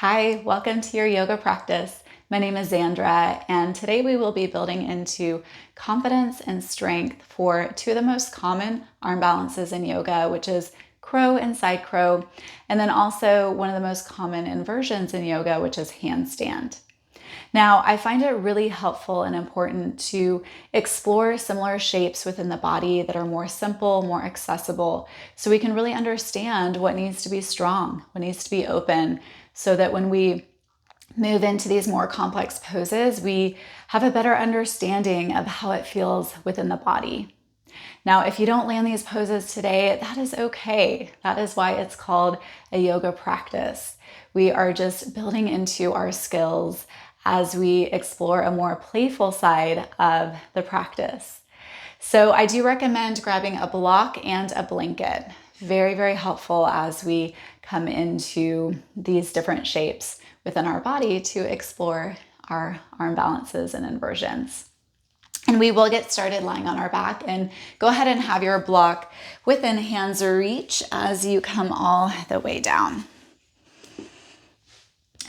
Hi, welcome to your yoga practice. My name is Xandra, and today we will be building into confidence and strength for two of the most common arm balances in yoga, which is crow and side crow, and then also one of the most common inversions in yoga, which is handstand. Now, I find it really helpful and important to explore similar shapes within the body that are more simple, more accessible, so we can really understand what needs to be strong, what needs to be open, so that when we move into these more complex poses, we have a better understanding of how it feels within the body. Now, if you don't land these poses today, that is okay. That is why it's called a yoga practice. We are just building into our skills as we explore a more playful side of the practice. So I do recommend grabbing a block and a blanket. Very, very helpful as we come into these different shapes within our body to explore our arm balances and inversions. And we will get started lying on our back, and go ahead and have your block within hand's reach as you come all the way down.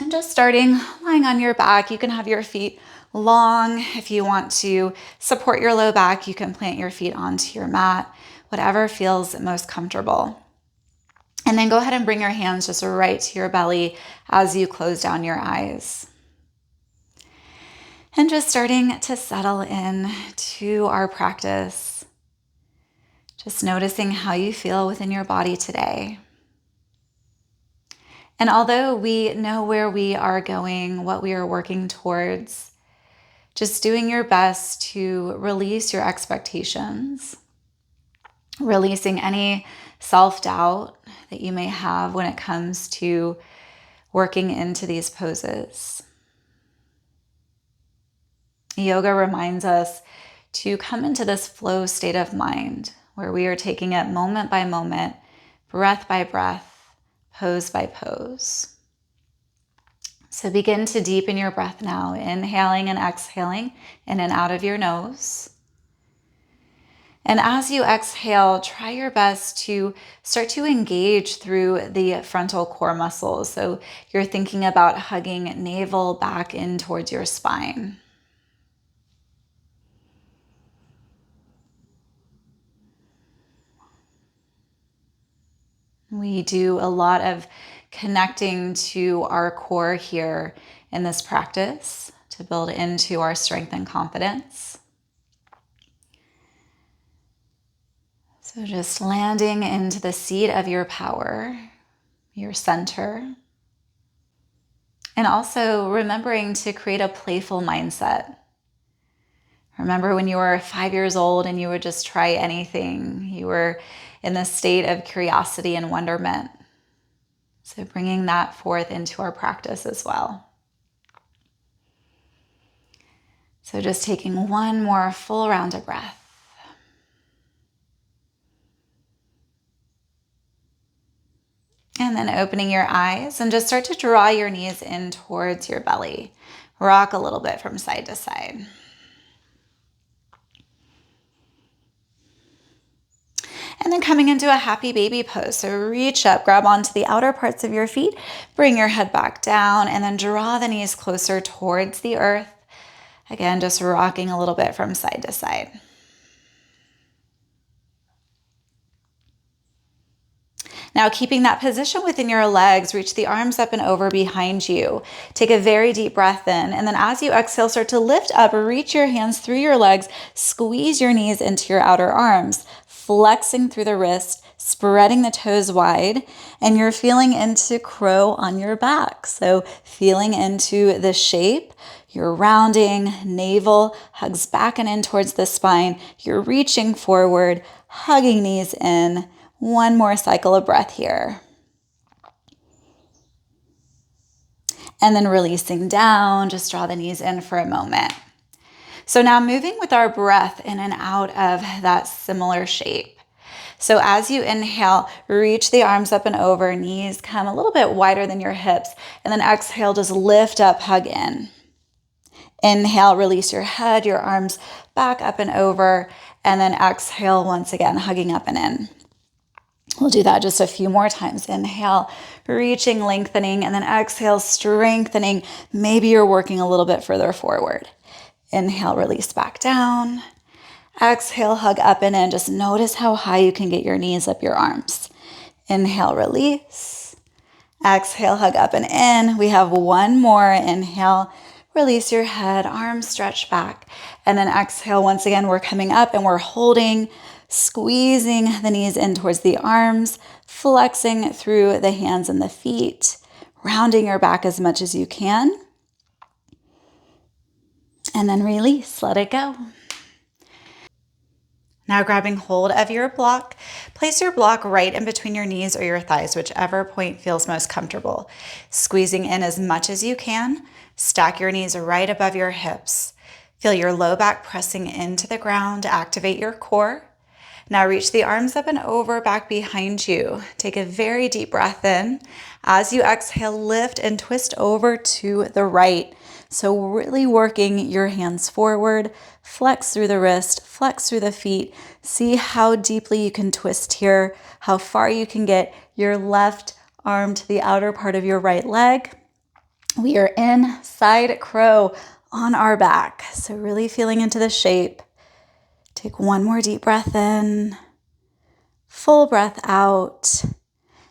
And just starting lying on your back, you can have your feet long. If you want to support your low back, you can plant your feet onto your mat, whatever feels most comfortable. And then go ahead and bring your hands just right to your belly as you close down your eyes. And just starting to settle in to our practice. Just noticing how you feel within your body today. And although we know where we are going, what we are working towards, just doing your best to release your expectations, releasing any self-doubt that you may have when it comes to working into these poses. Yoga reminds us to come into this flow state of mind where we are taking it moment by moment, breath by breath, pose by pose. So begin to deepen your breath now, inhaling and exhaling in and out of your nose. And as you exhale, try your best to start to engage through the frontal core muscles. So you're thinking about hugging navel back in towards your spine. We do a lot of connecting to our core here in this practice to build into our strength and confidence. So just landing into the seat of your power, your center, and also remembering to create a playful mindset. Remember when you were 5 years old and you would just try anything. You were in this state of curiosity and wonderment. So bringing that forth into our practice as well. So just taking one more full round of breath. And then opening your eyes and just start to draw your knees in towards your belly. Rock a little bit from side to side. And then coming into a happy baby pose. So reach up, grab onto the outer parts of your feet, bring your head back down, and then draw the knees closer towards the earth. Again, just rocking a little bit from side to side. Now, keeping that position within your legs, reach the arms up and over behind you. Take a very deep breath in, and then as you exhale, start to lift up, reach your hands through your legs, squeeze your knees into your outer arms, flexing through the wrist, spreading the toes wide, and you're feeling into crow on your back. So feeling into the shape, you're rounding, navel hugs back and in towards the spine. You're reaching forward, hugging knees in. One more cycle of breath here. And then releasing down, just draw the knees in for a moment. So now moving with our breath in and out of that similar shape. So as you inhale, reach the arms up and over, knees come a little bit wider than your hips, and then exhale, just lift up, hug in. Inhale, release your head, your arms back up and over, and then exhale once again, hugging up and in. We'll do that just a few more times. Inhale, reaching, lengthening, and then exhale, strengthening. Maybe you're working a little bit further forward. Inhale, release back down. Exhale, hug up and in. Just notice how high you can get your knees up your arms. Inhale, release. Exhale, hug up and in. We have one more. Inhale, release your head, arms stretch back. And then exhale, once again, we're coming up and we're holding, squeezing the knees in towards the arms, flexing through the hands and the feet, rounding your back as much as you can. And then release, let it go. Now grabbing hold of your block, place your block right in between your knees or your thighs, whichever point feels most comfortable. Squeezing in as much as you can. Stack your knees right above your hips. Feel your low back pressing into the ground to activate your core. Now reach the arms up and over back behind you. Take a very deep breath in. As you exhale, lift and twist over to the right. So really working your hands forward, flex through the wrist, flex through the feet. See how deeply you can twist here, how far you can get your left arm to the outer part of your right leg. We are in side crow on our back. So really feeling into the shape. Take one more deep breath in, full breath out.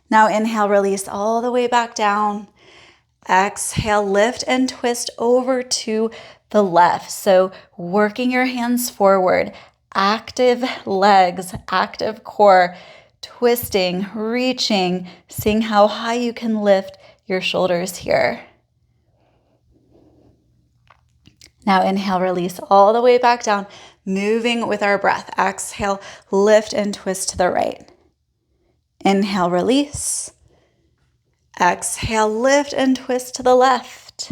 Now inhale, release all the way back down. Exhale, lift and twist over to the left. So working your hands forward, active legs, active core, twisting, reaching, seeing how high you can lift your shoulders here. Now inhale, release all the way back down, moving with our breath. Exhale, lift and twist to the right. Inhale, release. Exhale, lift and twist to the left.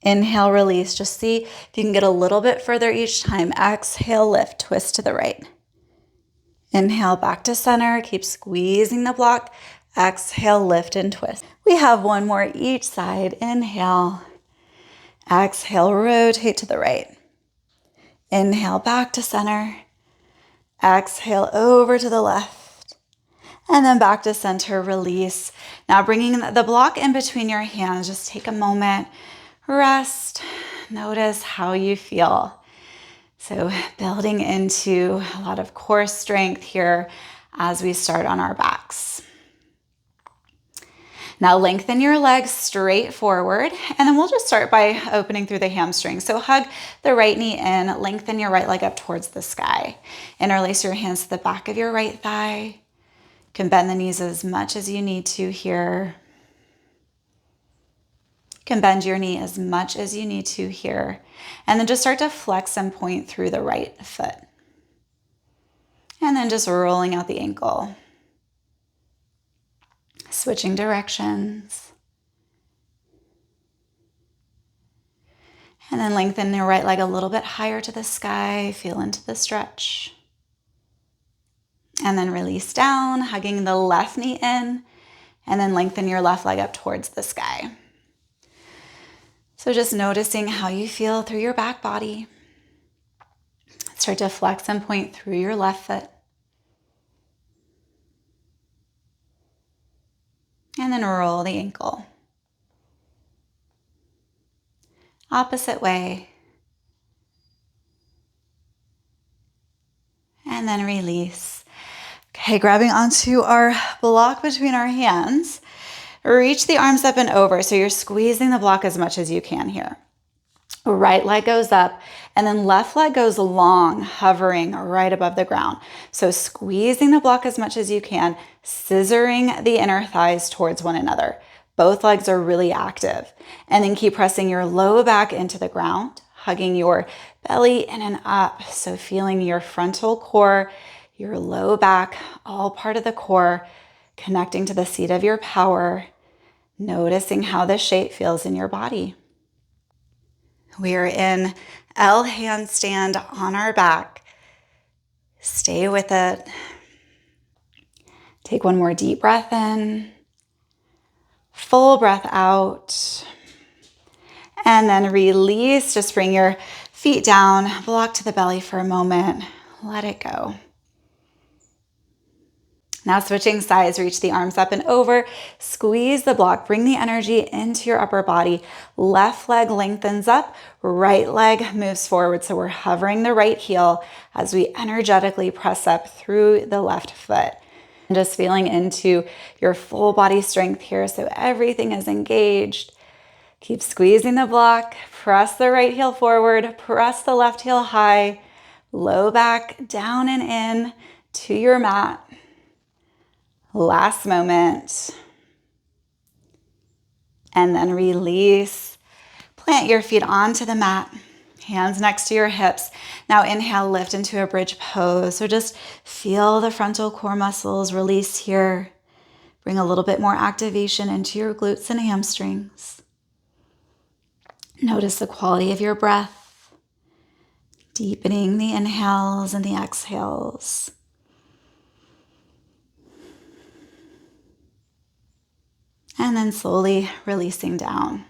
Inhale, release. Just see if you can get a little bit further each time. Exhale, lift, twist to the right. Inhale, back to center. Keep squeezing the block. Exhale, lift and twist. We have one more each side. Inhale. Exhale, rotate to the right. Inhale, back to center. Exhale, over to the left. And then back to center, release. Now bringing the block in between your hands, just take a moment, rest, notice how you feel. So building into a lot of core strength here as we start on our backs. Now lengthen your legs straight forward, and then we'll just start by opening through the hamstring. So hug the right knee in, lengthen your right leg up towards the sky. Interlace your hands to the back of your right thigh. You can bend the knees as much as you need to here. You can bend your knee as much as you need to here. And then just start to flex and point through the right foot. And then just rolling out the ankle. Switching directions. And then lengthen your right leg a little bit higher to the sky. Feel into the stretch. And then release down, hugging the left knee in. And then lengthen your left leg up towards the sky. So just noticing how you feel through your back body. Start to flex and point through your left foot. And then roll the ankle. Opposite way. And then release. Okay, grabbing onto our block between our hands. Reach the arms up and over. So you're squeezing the block as much as you can here. Right leg goes up and then left leg goes long, hovering right above the ground. So squeezing the block as much as you can, scissoring the inner thighs towards one another. Both legs are really active. And then keep pressing your low back into the ground, hugging your belly in and up. So feeling your frontal core, your low back, all part of the core, connecting to the seat of your power, noticing how this shape feels in your body. We are in L handstand on our back. Stay with it. Take one more deep breath in. Full breath out. And then release. Just bring your feet down. Block to the belly for a moment. Let it go. Now switching sides, reach the arms up and over, squeeze the block, bring the energy into your upper body. Left leg lengthens up, right leg moves forward. So we're hovering the right heel as we energetically press up through the left foot. And just feeling into your full body strength here so everything is engaged. Keep squeezing the block, press the right heel forward, press the left heel high, low back, down and in to your mat. Last moment. And then release. Plant your feet onto the mat. Hands next to your hips. Now inhale, lift into a bridge pose. So just feel the frontal core muscles release here. Bring a little bit more activation into your glutes and hamstrings. Notice the quality of your breath. Deepening the inhales and the exhales. And then slowly releasing down.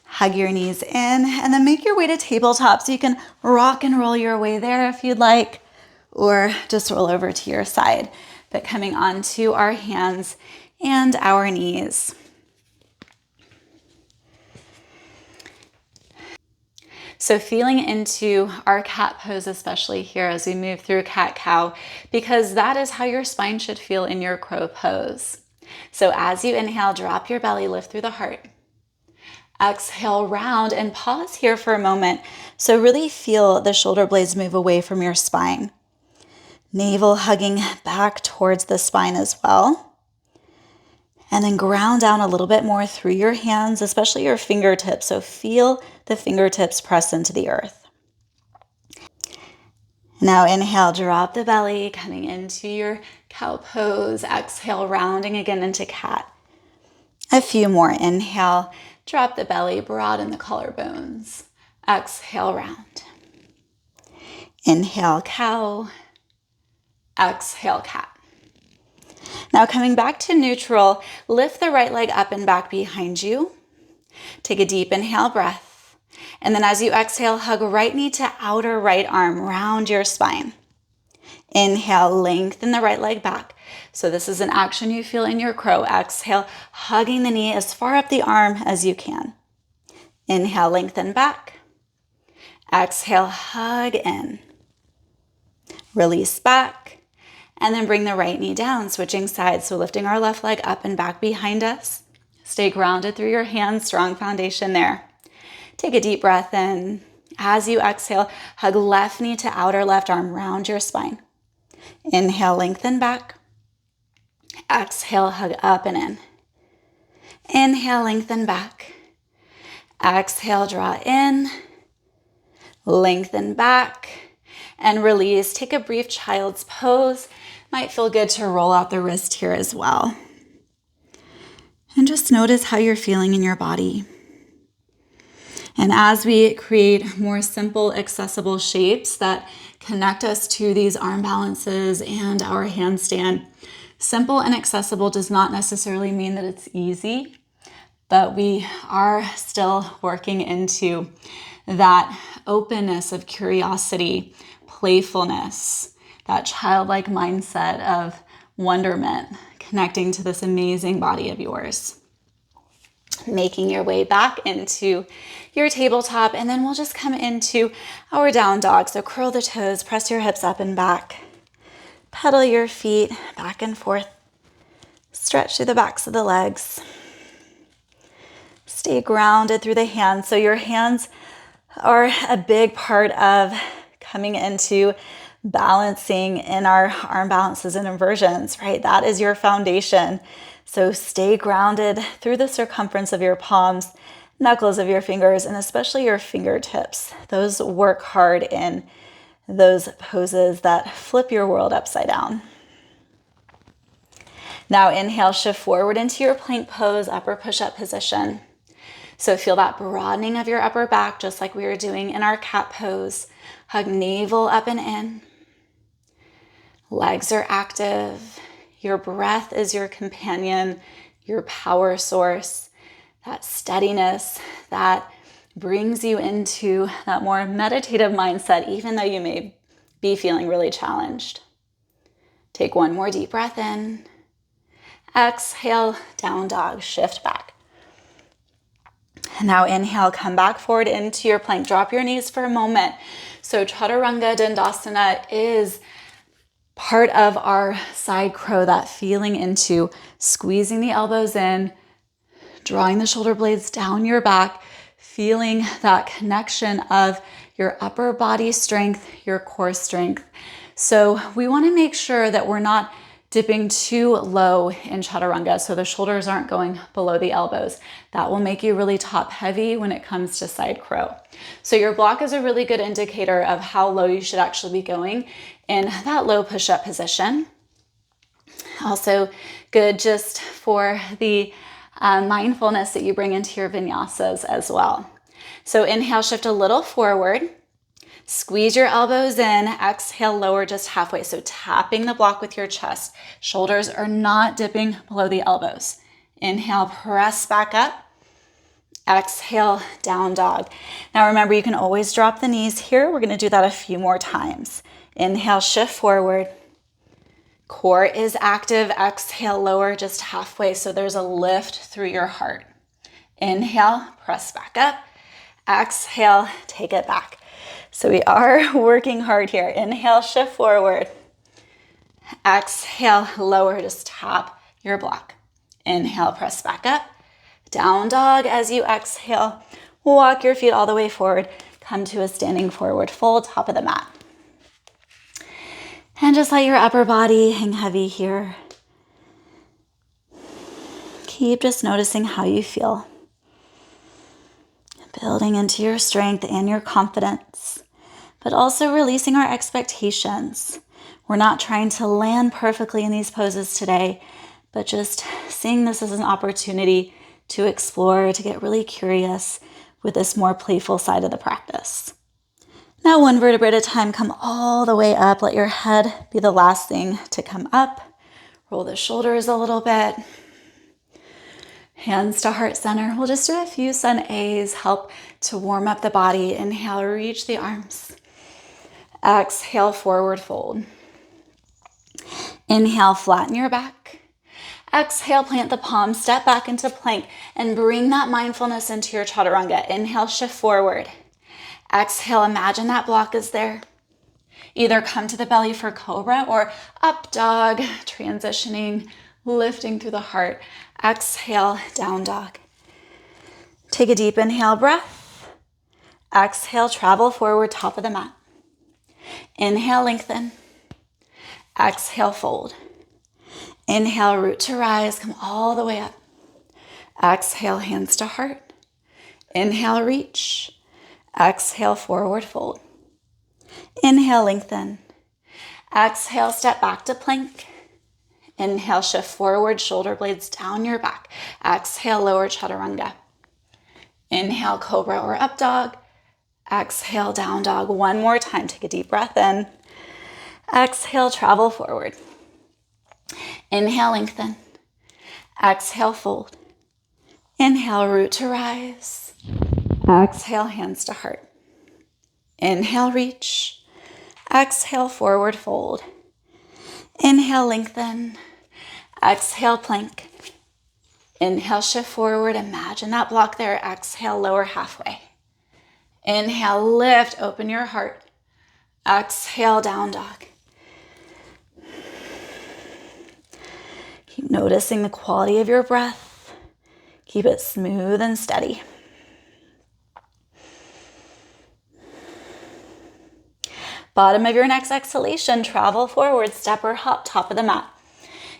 Hug your knees in and then make your way to tabletop so you can rock and roll your way there if you'd like, or just roll over to your side. But coming onto our hands and our knees. So feeling into our cat pose, especially here as we move through cat-cow, because that is how your spine should feel in your crow pose. So as you inhale, drop your belly, lift through the heart. Exhale, round, and pause here for a moment. So really feel the shoulder blades move away from your spine. Navel hugging back towards the spine as well. And then ground down a little bit more through your hands, especially your fingertips. So feel the fingertips press into the earth. Now inhale, drop the belly, coming into your cow pose. Exhale, rounding again into cat. A few more. Inhale, drop the belly, broaden the collarbones. Exhale, round. Inhale, cow. Exhale, cat. Now coming back to neutral, lift the right leg up and back behind you. Take a deep inhale breath. And then as you exhale, hug right knee to outer right arm, round your spine. Inhale, lengthen the right leg back. So this is an action you feel in your crow. Exhale, hugging the knee as far up the arm as you can. Inhale, lengthen back. Exhale, hug in. Release back. And then bring the right knee down, switching sides. So lifting our left leg up and back behind us. Stay grounded through your hands, strong foundation there. Take a deep breath in. As you exhale, hug left knee to outer left arm, round your spine. Inhale, lengthen back. Exhale, hug up and in. Inhale, lengthen back. Exhale, draw in. Lengthen back. And release. Take a brief child's pose. Might feel good to roll out the wrist here as well. And just notice how you're feeling in your body. And as we create more simple, accessible shapes that connect us to these arm balances and our handstand, simple and accessible does not necessarily mean that it's easy, but we are still working into that openness of curiosity, playfulness, that childlike mindset of wonderment, connecting to this amazing body of yours. Making your way back into your tabletop, and then we'll just come into our down dog. So curl the toes, press your hips up and back. Pedal your feet back and forth. Stretch through the backs of the legs. Stay grounded through the hands. So your hands are a big part of coming into balancing in our arm balances and inversions, right? That is your foundation. So stay grounded through the circumference of your palms, knuckles of your fingers, and especially your fingertips. Those work hard in those poses that flip your world upside down. Now inhale, shift forward into your plank pose, upper push-up position. So feel that broadening of your upper back, just like we were doing in our cat pose. Hug navel up and in. Legs are active. Your breath is your companion, your power source, that steadiness that brings you into that more meditative mindset, even though you may be feeling really challenged. Take one more deep breath in. Exhale, down dog, shift back. Now inhale, come back forward into your plank. Drop your knees for a moment. So Chaturanga Dandasana is part of our side crow, that feeling into squeezing the elbows in, drawing the shoulder blades down your back, feeling that connection of your upper body strength, your core strength. So we want to make sure that we're not dipping too low in Chaturanga so the shoulders aren't going below the elbows. That will make you really top heavy when it comes to side crow. So your block is a really good indicator of how low you should actually be going in that low push-up position. Also good just for the mindfulness that you bring into your vinyasas as well. So inhale, shift a little forward. Squeeze your elbows in, exhale, lower just halfway. So tapping the block with your chest. Shoulders are not dipping below the elbows. Inhale, press back up. Exhale, down dog. Now remember, you can always drop the knees here. We're gonna do that a few more times. Inhale, shift forward. Core is active. Exhale, lower just halfway. So there's a lift through your heart. Inhale, press back up. Exhale, take it back. So we are working hard here. Inhale, shift forward. Exhale, lower, just tap your block. Inhale, press back up. Down dog as you exhale. Walk your feet all the way forward. Come to a standing forward fold, top of the mat. And just let your upper body hang heavy here. Keep just noticing how you feel. Building into your strength and your confidence, but also releasing our expectations. We're not trying to land perfectly in these poses today, but just seeing this as an opportunity to explore, to get really curious with this more playful side of the practice. Now, one vertebrae at a time, come all the way up. Let your head be the last thing to come up. Roll the shoulders a little bit. Hands to heart center. We'll just do a few sun A's, help to warm up the body. Inhale, reach the arms. Exhale, forward fold. Inhale, flatten your back. Exhale, plant the palms, step back into plank, and bring that mindfulness into your Chaturanga. Inhale, shift forward. Exhale, imagine that block is there. Either come to the belly for cobra or up dog, transitioning, lifting through the heart. Exhale, down dog. Take a deep inhale breath. Exhale, travel forward, top of the mat. Inhale, lengthen. Exhale, fold. Inhale, root to rise, come all the way up. Exhale, hands to heart. Inhale, reach. Exhale, forward fold. Inhale, lengthen. Exhale, step back to plank. Inhale, shift forward, shoulder blades down your back. Exhale, lower Chaturanga. Inhale, cobra or up dog. Exhale, down dog. One more time, take a deep breath in. Exhale, travel forward. Inhale, lengthen. Exhale, fold. Inhale, root to rise. Exhale, hands to heart. Inhale, reach. Exhale, forward fold. Inhale, lengthen. Exhale, plank. Inhale, shift forward. Imagine that block there. Exhale, lower halfway. Inhale, lift, open your heart. Exhale, down dog. Keep noticing the quality of your breath. Keep it smooth and steady. Bottom of your next exhalation, travel forward, step or hop, top of the mat.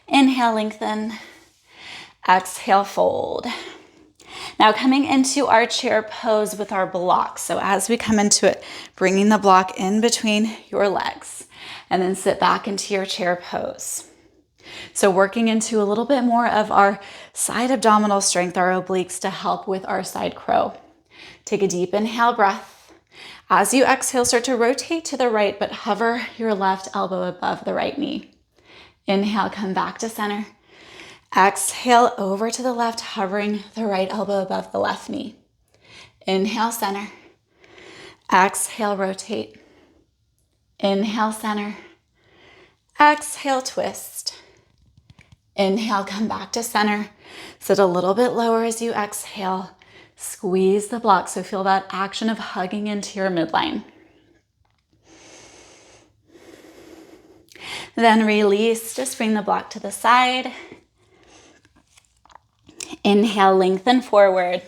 Inhale, lengthen. Exhale, fold. Now coming into our chair pose with our block. So as we come into it, bringing the block in between your legs and then sit back into your chair pose. So working into a little bit more of our side abdominal strength, our obliques, to help with our side crow. Take a deep inhale breath. As you exhale, start to rotate to the right, but hover your left elbow above the right knee. Inhale, come back to center. Exhale, over to the left, hovering the right elbow above the left knee. Inhale, center. Exhale, rotate. Inhale, center. Exhale, twist. Inhale, come back to center. Sit a little bit lower as you exhale. Squeeze the block, so feel that action of hugging into your midline. Then release, just bring the block to the side. Inhale, lengthen forward.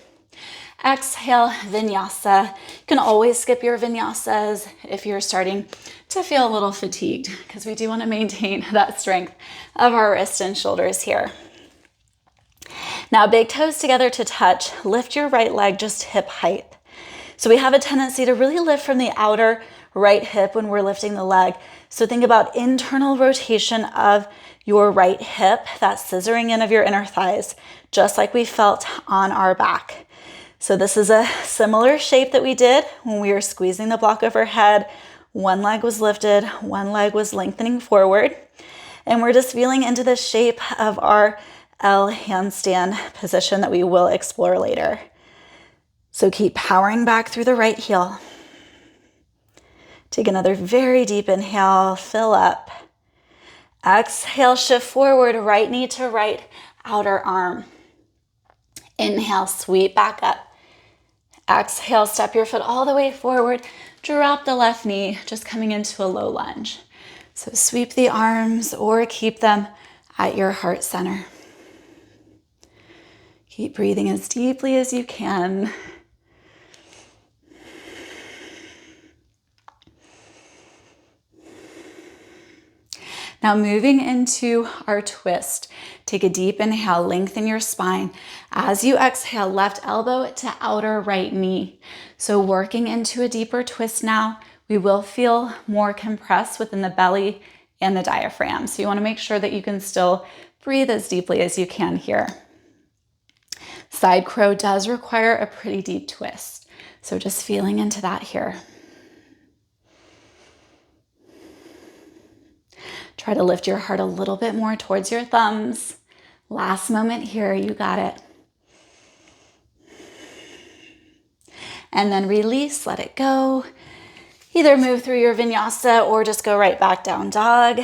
Exhale, vinyasa. You can always skip your vinyasas if you're starting to feel a little fatigued, because we do want to maintain that strength of our wrists and shoulders here. Now, big toes together to touch. Lift your right leg just hip height. So we have a tendency to really lift from the outer right hip when we're lifting the leg. So think about internal rotation of your right hip, that scissoring in of your inner thighs, just like we felt on our back. So this is a similar shape that we did when we were squeezing the block overhead. One leg was lifted, one leg was lengthening forward. And we're just feeling into the shape of our L handstand position that we will explore later. So keep powering back through the right heel. Take another very deep inhale, fill up. Exhale, shift forward, right knee to right outer arm. Inhale, sweep back up. Exhale, step your foot all the way forward. Drop the left knee, just coming into a low lunge. So sweep the arms or keep them at your heart center. Keep breathing as deeply as you can. Now moving into our twist, take a deep inhale, lengthen your spine. As you exhale, left elbow to outer right knee. So working into a deeper twist now, we will feel more compressed within the belly and the diaphragm. So you want to make sure that you can still breathe as deeply as you can here. Side crow does require a pretty deep twist. So just feeling into that here. Try to lift your heart a little bit more towards your thumbs. Last moment here, you got it. And then release, let it go. Either move through your vinyasa or just go right back down dog.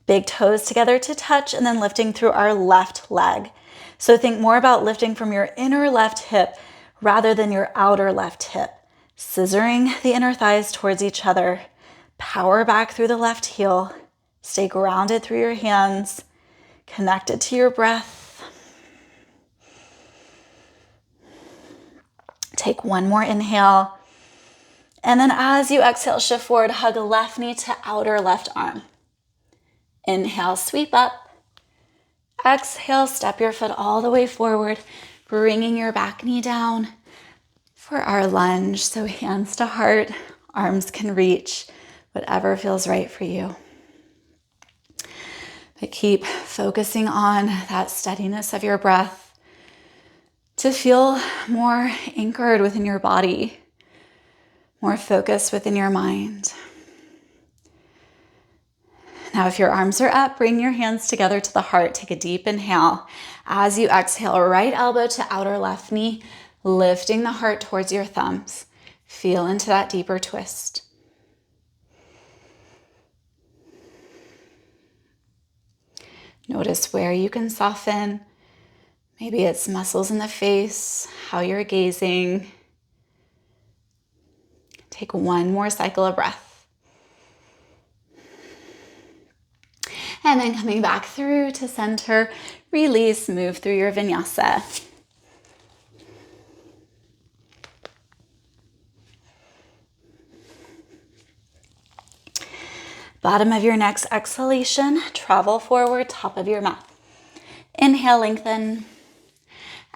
Big toes together to touch and then lifting through our left leg. So think more about lifting from your inner left hip rather than your outer left hip. Scissoring the inner thighs towards each other. Power back through the left heel. Stay grounded through your hands. Connected to your breath. Take one more inhale. And then as you exhale, shift forward, hug a left knee to outer left arm. Inhale, sweep up. Exhale, step your foot all the way forward, bringing your back knee down for our lunge. So hands to heart, arms can reach, whatever feels right for you. But keep focusing on that steadiness of your breath to feel more anchored within your body, more focused within your mind. Now, if your arms are up, bring your hands together to the heart. Take a deep inhale. As you exhale, right elbow to outer left knee, lifting the heart towards your thumbs. Feel into that deeper twist. Notice where you can soften. Maybe it's muscles in the face, how you're gazing. Take one more cycle of breath. And then coming back through to center, release, move through your vinyasa. Bottom of your next exhalation, travel forward, top of your mat. Inhale, lengthen.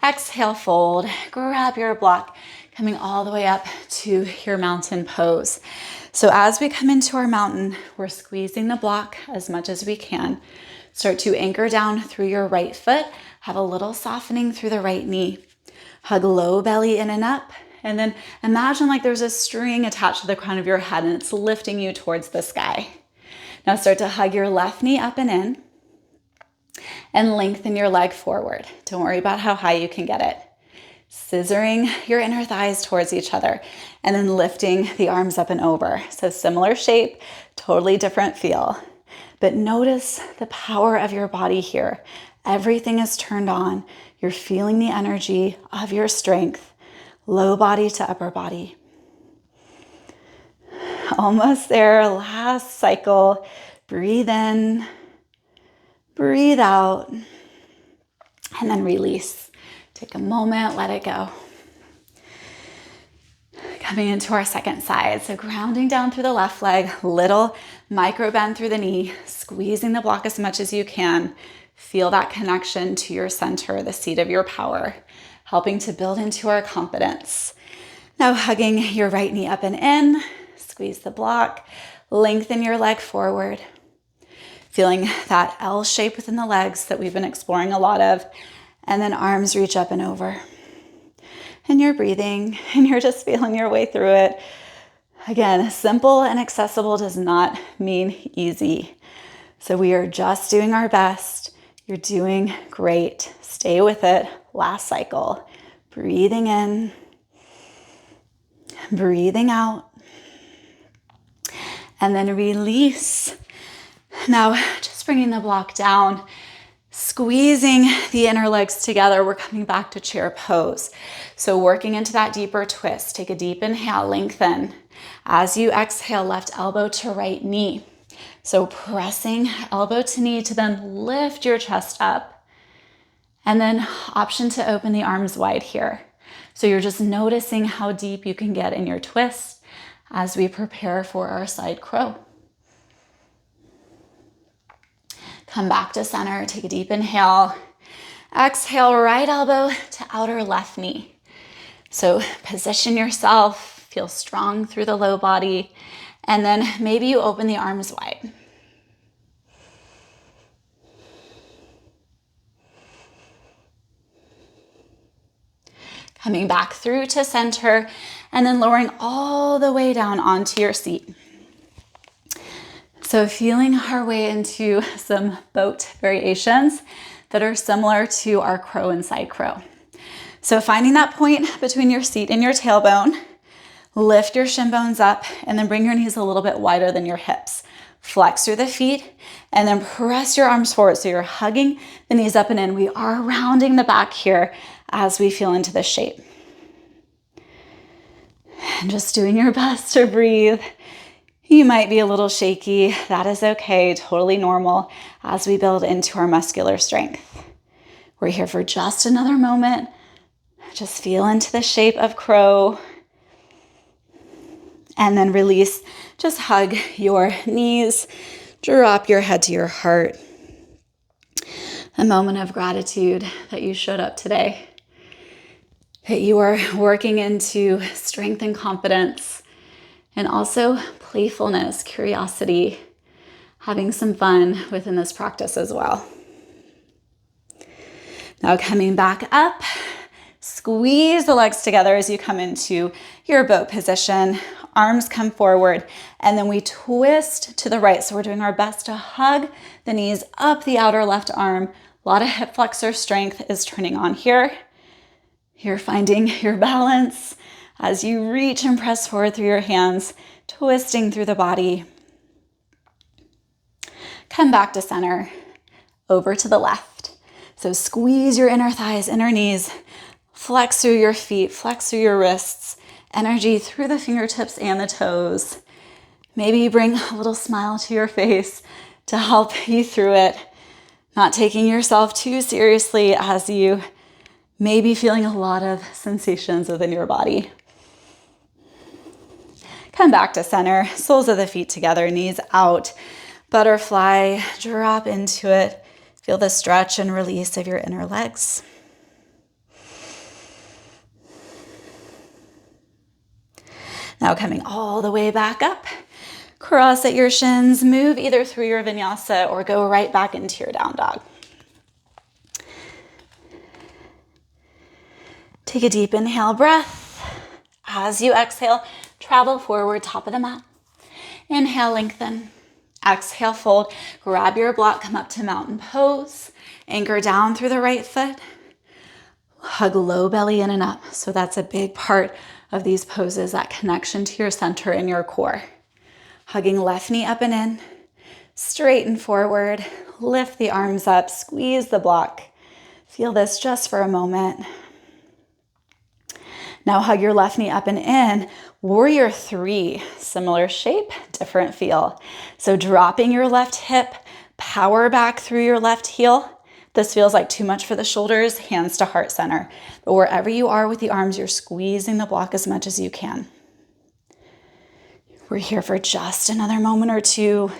Exhale, fold. Grab your block, coming all the way up to your mountain pose. So as we come into our mountain, we're squeezing the block as much as we can. Start to anchor down through your right foot. Have a little softening through the right knee. Hug low belly in and up. And then imagine like there's a string attached to the crown of your head and it's lifting you towards the sky. Now start to hug your left knee up and in. And lengthen your leg forward. Don't worry about how high you can get it. Scissoring your inner thighs towards each other and then lifting the arms up and over. So similar shape, totally different feel. But notice the power of your body here. Everything is turned on. You're feeling the energy of your strength, low body to upper body. Almost there, last cycle. Breathe in, breathe out, and then release. Take a moment, let it go. Coming into our second side. So grounding down through the left leg, little micro bend through the knee, squeezing the block as much as you can. Feel that connection to your center, the seat of your power, helping to build into our confidence. Now hugging your right knee up and in, squeeze the block, lengthen your leg forward. Feeling that L shape within the legs that we've been exploring a lot of, and then arms reach up and over. And you're breathing and you're just feeling your way through it. Again, simple and accessible does not mean easy. So we are just doing our best. You're doing great. Stay with it. Last cycle. Breathing in, breathing out, and then release. Now, just bringing the block down, squeezing the inner legs together. We're coming back to chair pose. So working into that deeper twist. Take a deep inhale, lengthen. As you exhale, left elbow to right knee. So pressing elbow to knee to then lift your chest up. And then option to open the arms wide here. So you're just noticing how deep you can get in your twist as we prepare for our side crow. Come back to center, take a deep inhale. Exhale, right elbow to outer left knee. So position yourself, feel strong through the low body, and then maybe you open the arms wide. Coming back through to center, and then lowering all the way down onto your seat. So feeling our way into some boat variations that are similar to our crow and side crow. So finding that point between your seat and your tailbone, lift your shin bones up and then bring your knees a little bit wider than your hips. Flex through the feet and then press your arms forward. So you're hugging the knees up and in. We are rounding the back here as we feel into this shape. And just doing your best to breathe. You might be a little shaky. That is okay, totally normal as we build into our muscular strength. We're here for just another moment. Just feel into the shape of crow. And then release. Just hug your knees. Drop your head to your heart. A moment of gratitude that you showed up today. That you are working into strength and confidence. And also playfulness, curiosity, having some fun within this practice as well. Now coming back up, squeeze the legs together as you come into your boat position. Arms come forward, and then we twist to the right. So we're doing our best to hug the knees up the outer left arm. A lot of hip flexor strength is turning on here. You're finding your balance as you reach and press forward through your hands, twisting through the body. Come back to center, over to the left. So squeeze your inner thighs, inner knees, flex through your feet, flex through your wrists, energy through the fingertips and the toes. Maybe you bring a little smile to your face to help you through it, not taking yourself too seriously as you may be feeling a lot of sensations within your body. Come back to center, soles of the feet together, knees out. Butterfly, drop into it. Feel the stretch and release of your inner legs. Now coming all the way back up. Cross at your shins, move either through your vinyasa or go right back into your down dog. Take a deep inhale breath. As you exhale, travel forward, top of the mat. Inhale, lengthen. Exhale, fold. Grab your block, come up to mountain pose. Anchor down through the right foot. Hug low belly in and up. So that's a big part of these poses, that connection to your center and your core. Hugging left knee up and in. Straighten forward, lift the arms up, squeeze the block. Feel this just for a moment. Now hug your left knee up and in. Warrior 3, similar shape, different feel. So dropping your left hip, power back through your left heel. This feels like too much for the shoulders, hands to heart center. But wherever you are with the arms, you're squeezing the block as much as you can. We're here for just another moment or two,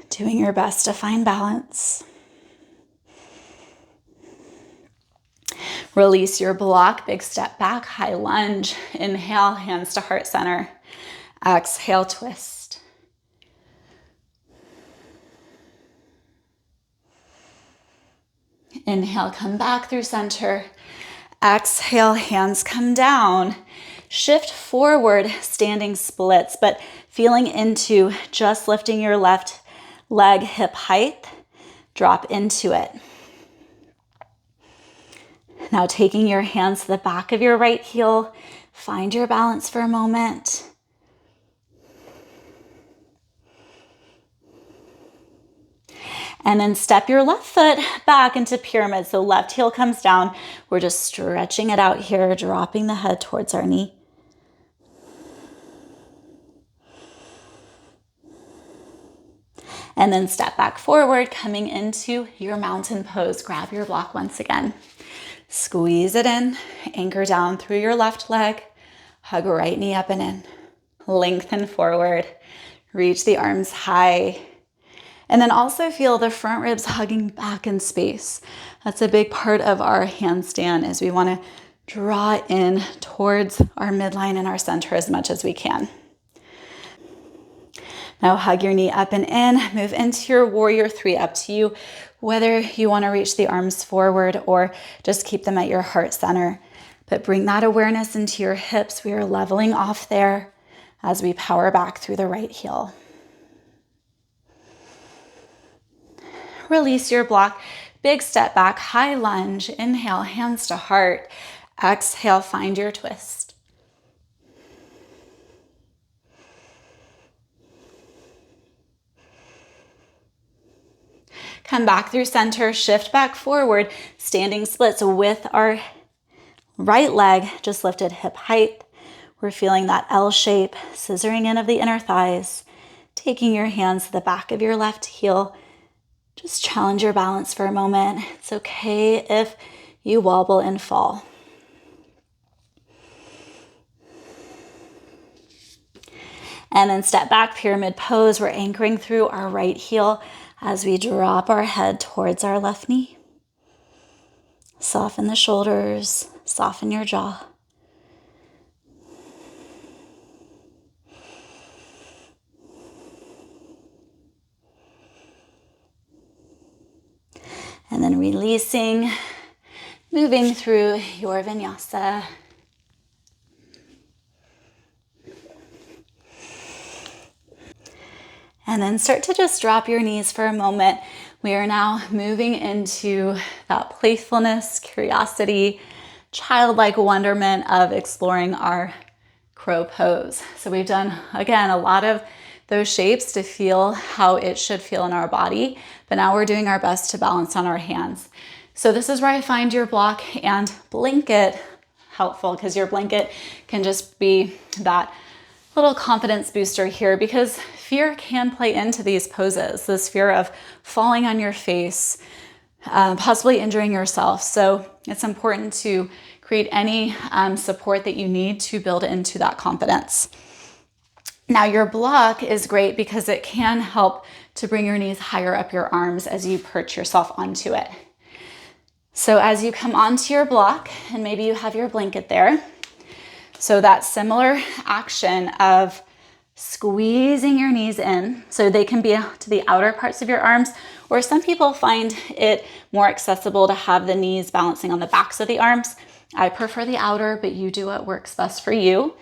doing your best to find balance. Release your block, big step back, high lunge. Inhale, hands to heart center. Exhale, twist. Inhale, come back through center. Exhale, hands come down. Shift forward, standing splits, but feeling into just lifting your left leg hip height. Drop into it. Now taking your hands to the back of your right heel, find your balance for a moment. And then step your left foot back into pyramid. So left heel comes down. We're just stretching it out here, dropping the head towards our knee. And then step back forward, coming into your mountain pose. Grab your block once again. Squeeze it in, anchor down through your left leg, hug right knee up and in. Lengthen forward, reach the arms high. And then also feel the front ribs hugging back in space. That's a big part of our handstand is we want to draw in towards our midline and our center as much as we can. Now hug your knee up and in, move into your warrior 3, up to you, whether you want to reach the arms forward or just keep them at your heart center. But bring that awareness into your hips. We are leveling off there as we power back through the right heel. Release your block, big step back, high lunge, inhale, hands to heart. Exhale, find your twist. Come back through center, shift back forward, standing splits with our right leg just lifted hip height. We're feeling that L shape, scissoring in of the inner thighs, taking your hands to the back of your left heel. Just challenge your balance for a moment. It's okay if you wobble and fall. And then step back, pyramid pose. We're anchoring through our right heel as we drop our head towards our left knee. Soften the shoulders, soften your jaw. And then releasing, moving through your vinyasa. And then start to just drop your knees for a moment. We are now moving into that playfulness, curiosity, childlike wonderment of exploring our crow pose. So we've done, again, a lot of those shapes to feel how it should feel in our body, but now we're doing our best to balance on our hands. So this is where I find your block and blanket helpful, because your blanket can just be that little confidence booster here, because fear can play into these poses, this fear of falling on your face, possibly injuring yourself. So it's important to create any support that you need to build into that confidence. Now your block is great because it can help to bring your knees higher up your arms as you perch yourself onto it. So as you come onto your block, and maybe you have your blanket there, so that similar action of squeezing your knees in, so they can be to the outer parts of your arms, or some people find it more accessible to have the knees balancing on the backs of the arms. I prefer the outer, but you do what works best for you.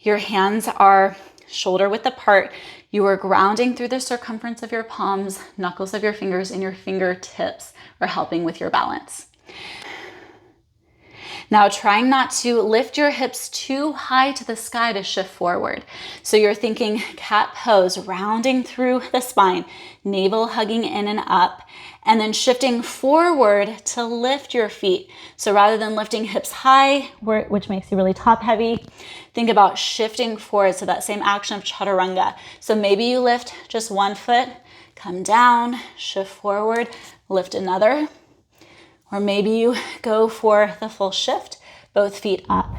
Your hands are shoulder width apart. You are grounding through the circumference of your palms, knuckles of your fingers, and your fingertips are helping with your balance. Now, trying not to lift your hips too high to the sky to shift forward. So you're thinking cat pose, rounding through the spine, navel hugging in and up, and then shifting forward to lift your feet. So rather than lifting hips high, which makes you really top heavy, think about shifting forward. So that same action of chaturanga. So maybe you lift just one foot, come down, shift forward, lift another. Or maybe you go for the full shift, both feet up.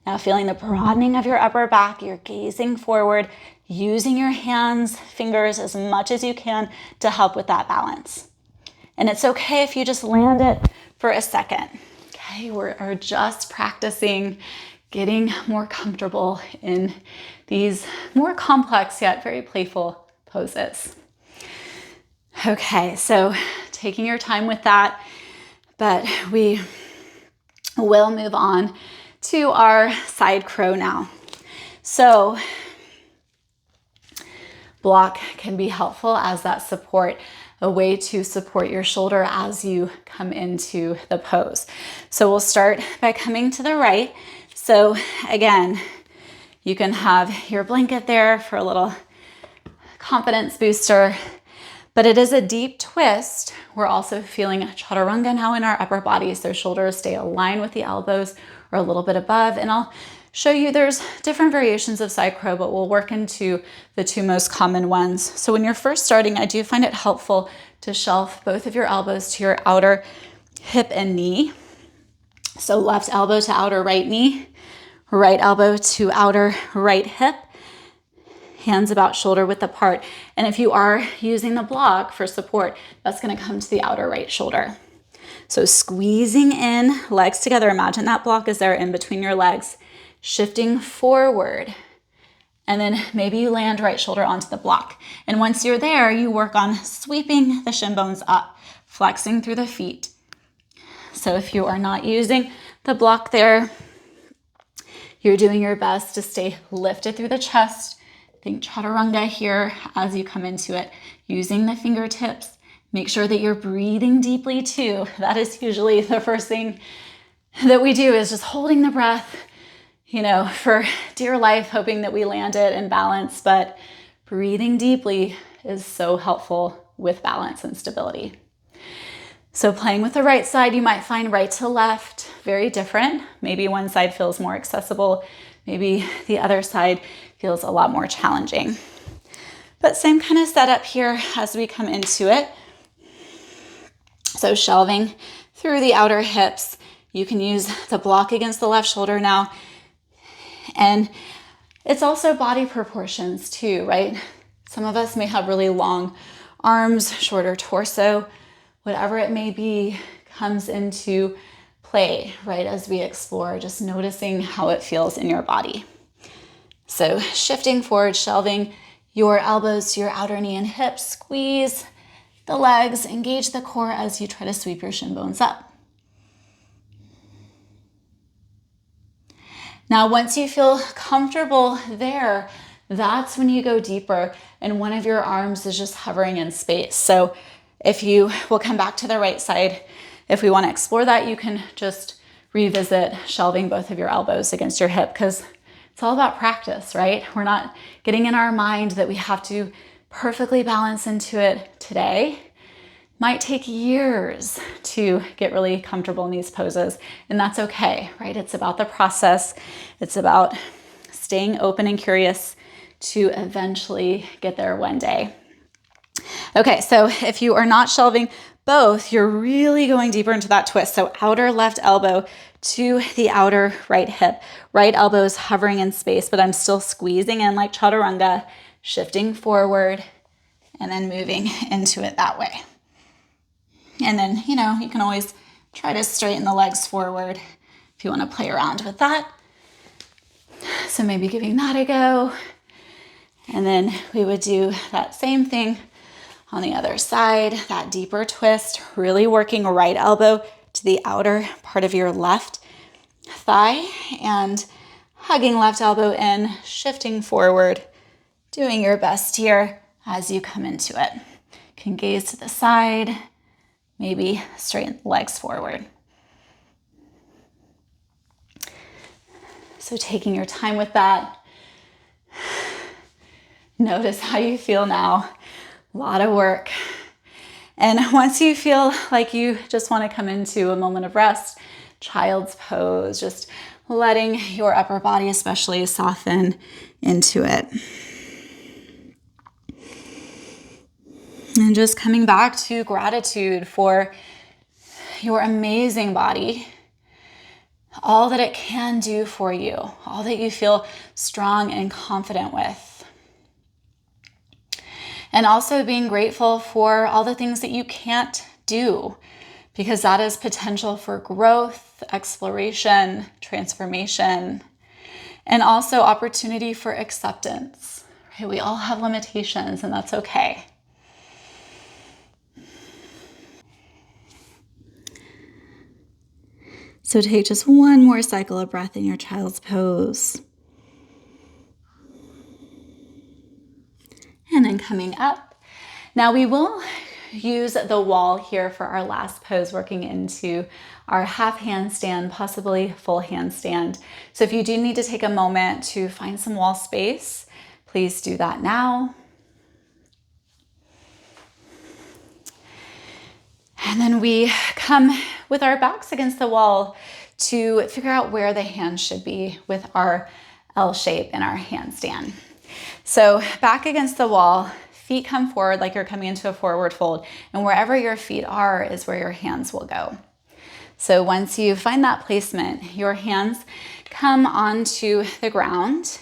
Now feeling the broadening of your upper back, you're gazing forward, using your hands, fingers as much as you can to help with that balance. And it's okay if you just land it for a second. Okay, we're just practicing getting more comfortable in these more complex yet very playful poses. Okay, so taking your time with that, but we will move on to our side crow now. So block can be helpful as that support, a way to support your shoulder as you come into the pose. So we'll start by coming to the right. So again, you can have your blanket there for a little confidence booster, but it is a deep twist. We're also feeling chaturanga now in our upper body, so shoulders stay aligned with the elbows or a little bit above. And I'll show you there's different variations of side crow, but we'll work into the two most common ones. So when you're first starting, I do find it helpful to shelf both of your elbows to your outer hip and knee. So left elbow to outer right knee, right elbow to outer right hip, hands about shoulder width apart. And if you are using the block for support, that's going to come to the outer right shoulder. So squeezing in, legs together. Imagine that block is there in between your legs, shifting forward. And then maybe you land right shoulder onto the block. And once you're there, you work on sweeping the shin bones up, flexing through the feet. So if you are not using the block there, you're doing your best to stay lifted through the chest. Think chaturanga here as you come into it, using the fingertips. Make sure that you're breathing deeply too. That is usually the first thing that we do, is just holding the breath, for dear life, hoping that we land it in balance. But breathing deeply is so helpful with balance and stability. So playing with the right side, you might find right to left, very different. Maybe one side feels more accessible. Maybe the other side feels a lot more challenging. But same kind of setup here as we come into it. So shelving through the outer hips. You can use the block against the left shoulder now. And it's also body proportions too, right? Some of us may have really long arms, shorter torso, whatever it may be comes into play, right? As we explore, just noticing how it feels in your body. So shifting forward, shelving your elbows to your outer knee and hips, squeeze the legs, engage the core as you try to sweep your shin bones up. Now, once you feel comfortable there, that's when you go deeper and one of your arms is just hovering in space. So we'll come back to the right side. If we want to explore that, you can just revisit shelving both of your elbows against your hip, because it's all about practice, right? We're not getting in our mind that we have to perfectly balance into it today. Might take years to get really comfortable in these poses, and that's okay, right? It's about the process. It's about staying open and curious to eventually get there one day. Okay, so if you are not shelving both, you're really going deeper into that twist. So outer left elbow to the outer right hip. Right elbow is hovering in space, but I'm still squeezing in like chaturanga, shifting forward, and then moving into it that way. And then, you can always try to straighten the legs forward if you want to play around with that. So maybe giving that a go. And then we would do that same thing on the other side, that deeper twist, really working right elbow to the outer part of your left thigh and hugging left elbow in, shifting forward, doing your best here as you come into it. You can gaze to the side, maybe straighten the legs forward. So taking your time with that. Notice how you feel now. A lot of work. And once you feel like you just want to come into a moment of rest, child's pose, just letting your upper body especially soften into it. And just coming back to gratitude for your amazing body, all that it can do for you, all that you feel strong and confident with. And also being grateful for all the things that you can't do, because that is potential for growth, exploration, transformation, and also opportunity for acceptance. Right? We all have limitations, and that's okay. So take just one more cycle of breath in your child's pose. And then coming up. Now we will use the wall here for our last pose, working into our half handstand, possibly full handstand. So if you do need to take a moment to find some wall space, please do that now. And then we come with our backs against the wall to figure out where the hands should be with our L shape in our handstand. So back against the wall, feet come forward like you're coming into a forward fold, and wherever your feet are is where your hands will go. So once you find that placement, your hands come onto the ground,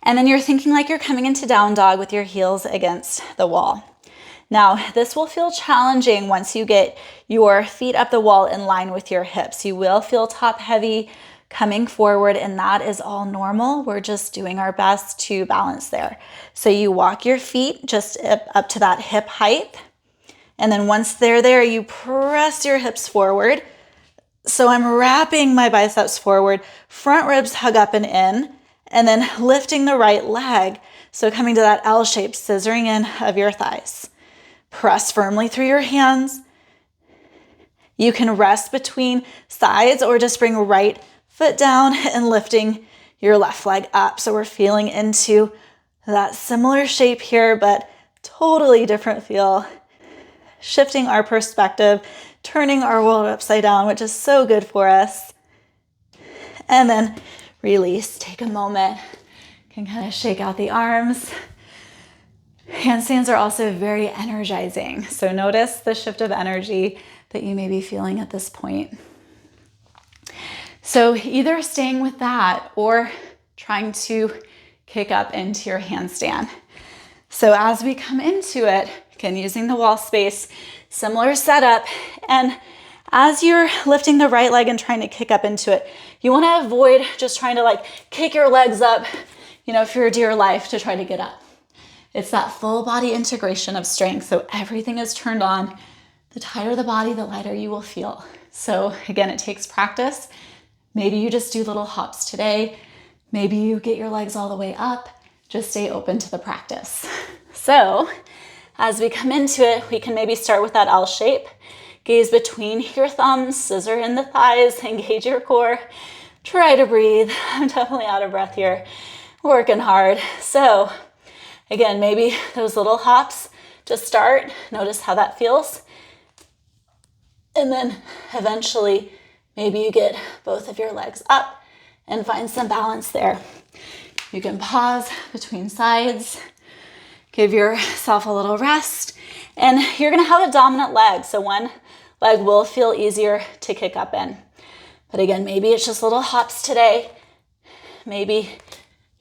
and then you're thinking like you're coming into down dog with your heels against the wall. Now, this will feel challenging once you get your feet up the wall in line with your hips. You will feel top heavy coming forward, and that is all normal. We're just doing our best to balance there. So you walk your feet just up to that hip height. And then once they're there, you press your hips forward. So I'm wrapping my biceps forward, front ribs hug up and in, and then lifting the right leg. So coming to that L shape, scissoring in of your thighs. Press firmly through your hands. You can rest between sides or just bring right foot down and lifting your left leg up. So we're feeling into that similar shape here, but totally different feel. Shifting our perspective, turning our world upside down, which is so good for us. And then release, take a moment, can kind of shake out the arms. Handstands are also very energizing. So notice the shift of energy that you may be feeling at this point. So either staying with that or trying to kick up into your handstand. So as we come into it, again, using the wall space, similar setup. And as you're lifting the right leg and trying to kick up into it, you want to avoid just trying to like kick your legs up, for dear life to try to get up. It's that full body integration of strength. So everything is turned on. The tighter the body, the lighter you will feel. So again, it takes practice. Maybe you just do little hops today. Maybe you get your legs all the way up. Just stay open to the practice. So as we come into it, we can maybe start with that L shape. Gaze between your thumbs, scissor in the thighs, engage your core. Try to breathe. I'm definitely out of breath here. Working hard. So again, maybe those little hops to start. Notice how that feels. And then eventually, maybe you get both of your legs up and find some balance there. You can pause between sides, give yourself a little rest, and you're gonna have a dominant leg. So one leg will feel easier to kick up in. But again, maybe it's just little hops today. Maybe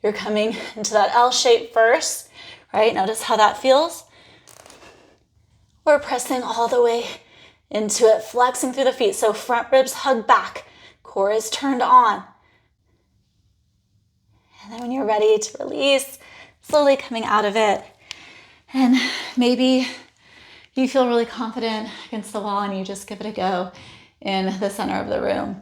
you're coming into that L shape first, right? Notice how that feels. We're pressing all the way into it, flexing through the feet. So front ribs hug back, core is turned on. And then when you're ready to release, slowly coming out of it. And maybe you feel really confident against the wall and you just give it a go in the center of the room.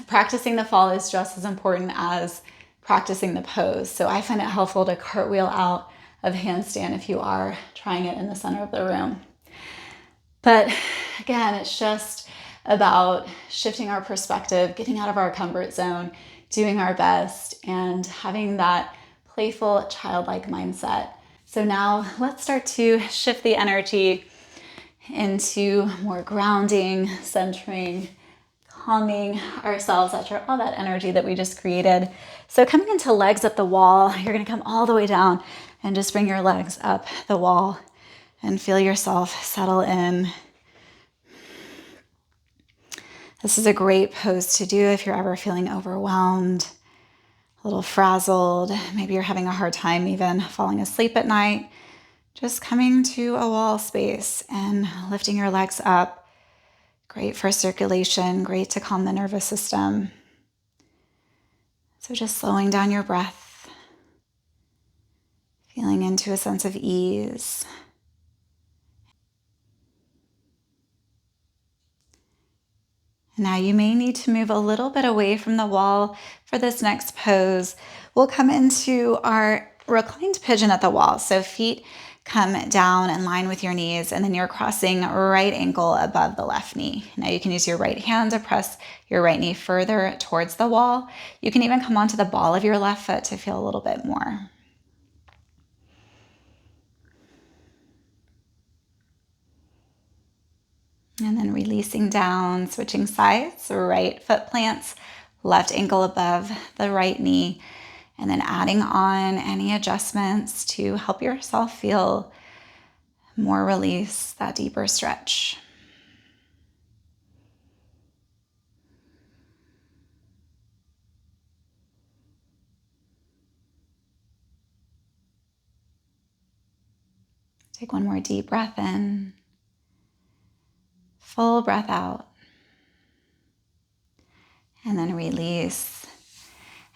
Practicing the fall is just as important as practicing the pose. So I find it helpful to cartwheel out of handstand if you are trying it in the center of the room. But again, it's just about shifting our perspective, getting out of our comfort zone, doing our best, and having that playful, childlike mindset. So now let's start to shift the energy into more grounding, centering, calming ourselves after all that energy that we just created. So coming into legs up the wall, you're going to come all the way down and just bring your legs up the wall and feel yourself settle in. This is a great pose to do if you're ever feeling overwhelmed, a little frazzled. Maybe you're having a hard time even falling asleep at night. Just coming to a wall space and lifting your legs up. Great for circulation, great to calm the nervous system. So just slowing down your breath, feeling into a sense of ease. Now you may need to move a little bit away from the wall for this next pose. We'll come into our reclined pigeon at the wall. So feet come down in line with your knees, and then you're crossing right ankle above the left knee. Now you can use your right hand to press your right knee further towards the wall. You can even come onto the ball of your left foot to feel a little bit more. And then releasing down, switching sides, right foot plants, left ankle above the right knee, and then adding on any adjustments to help yourself feel more release, that deeper stretch. Take one more deep breath in. Full breath out. And then release.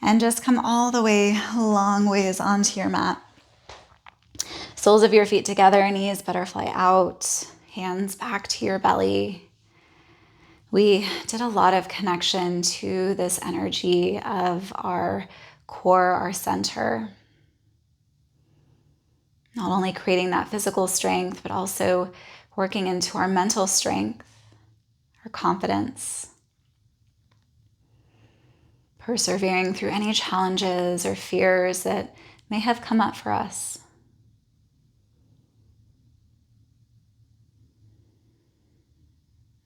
And just come all the way, long ways onto your mat. Soles of your feet together, knees butterfly out, hands back to your belly. We did a lot of connection to this energy of our core, our center. Not only creating that physical strength, but also working into our mental strength, our confidence, persevering through any challenges or fears that may have come up for us.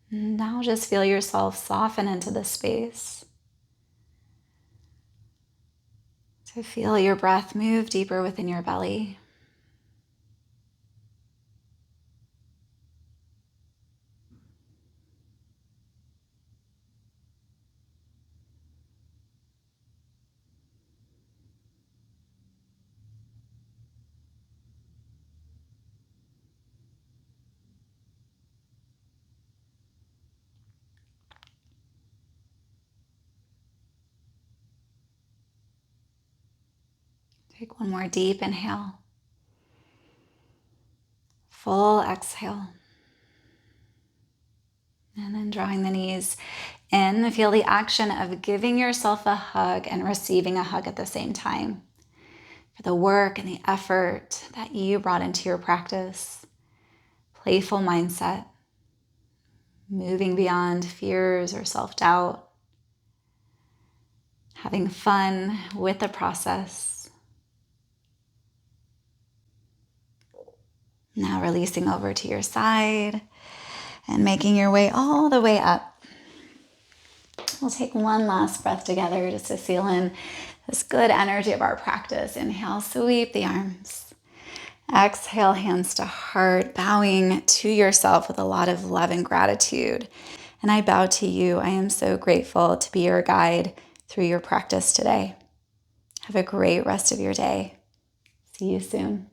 Now just feel yourself soften into this space. To feel your breath move deeper within your belly. Take one more deep inhale. Full exhale. And then drawing the knees in, feel the action of giving yourself a hug and receiving a hug at the same time. For the work and the effort that you brought into your practice. Playful mindset. Moving beyond fears or self-doubt. Having fun with the process. Now releasing over to your side and making your way all the way up. We'll take one last breath together just to seal in this good energy of our practice. Inhale, sweep the arms. Exhale, hands to heart, bowing to yourself with a lot of love and gratitude. And I bow to you. I am so grateful to be your guide through your practice today. Have a great rest of your day. See you soon.